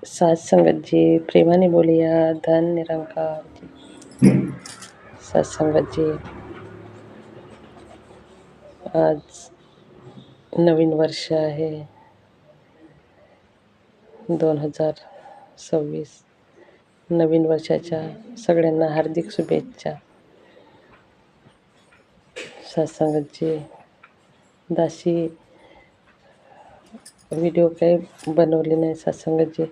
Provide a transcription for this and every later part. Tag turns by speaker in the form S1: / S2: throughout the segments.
S1: साथ संगत जी, प्रेमाने बोलूया, धन निरंकार जी. साथ संगत जी, आज नवीन वर्ष आहे 2026. नवीन वर्षाच्या सगळ्यांना हार्दिक शुभेच्छा. साथ संगत जी, दासी व्हिडिओ काही बनवले नाही साथ संगत जी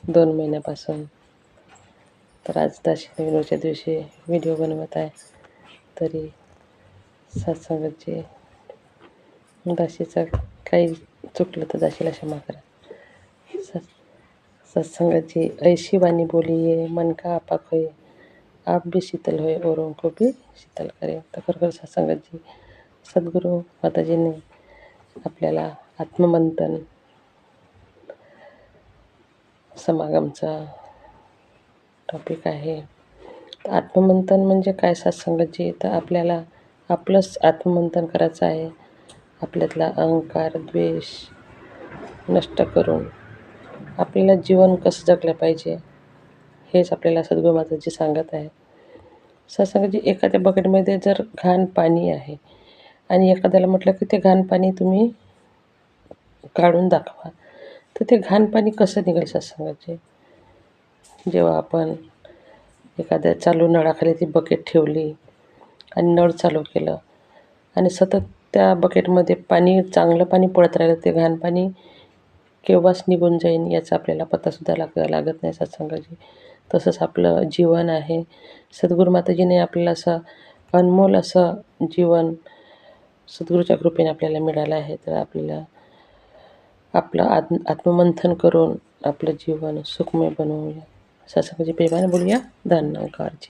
S1: 2 महिन्यापासून. तर आज दासी नवीन वर्षाच्या दिवशी व्हिडिओ बनवत आहे. तरी साथ संगत जी, दासीचं काही चुकलं तर दासीला क्षमा करा. सत्संगत जी, ऐशी वाणी बोलिए मन का आपा खोए, आप भी शीतल होए औरों को भी शीतल करे. तर खरोखर सत्संगत जी, सद्गुरू माताजींनी आपल्याला आत्ममंथन समागमचा टॉपिक आहे. तर आत्ममंथन म्हणजे काय सत्संगत जी? तर आपल्याला आपलंच आत्ममंथन करायचं आहे. आपल्यातला अहंकार, द्वेष नष्ट करून आपल्याला जीवन कसं जगलं पाहिजे हेच आपल्याला सद्गुरू माताजी सांगत आहे. सत्संगत जी, एखाद्या बकेटमध्ये जर घाण पाणी आहे आणि एखाद्याला म्हटलं की ते घाण पाणी तुम्ही काढून दाखवा, तर ते घाण पाणी कसं निघेल सत्संगत जी? जेव्हा आपण एखाद्या चालू नळाखाली ती बकेट ठेवली आणि नळ चालू केलं आणि सतत त्या बकेटमध्ये पाणी, चांगलं पाणी पडत राहिलं, ते घाण पाणी केव्हाच निघून जाईन याचा आपल्याला पत्तासुद्धा लागत नाही सत्संगत जी. तसंच आपलं जीवन आहे. सद्गुरू माताजीने आपल्याला असं अनमोल असं जीवन सद्गुरूच्या कृपेने आपल्याला मिळालं आहे. तर आपल्याला आपलं आत्ममंथन करून आपलं जीवन सुखमय बनवूया. सत्संगत जी, प्रेमाने बोलूया, धन निरंकार जी.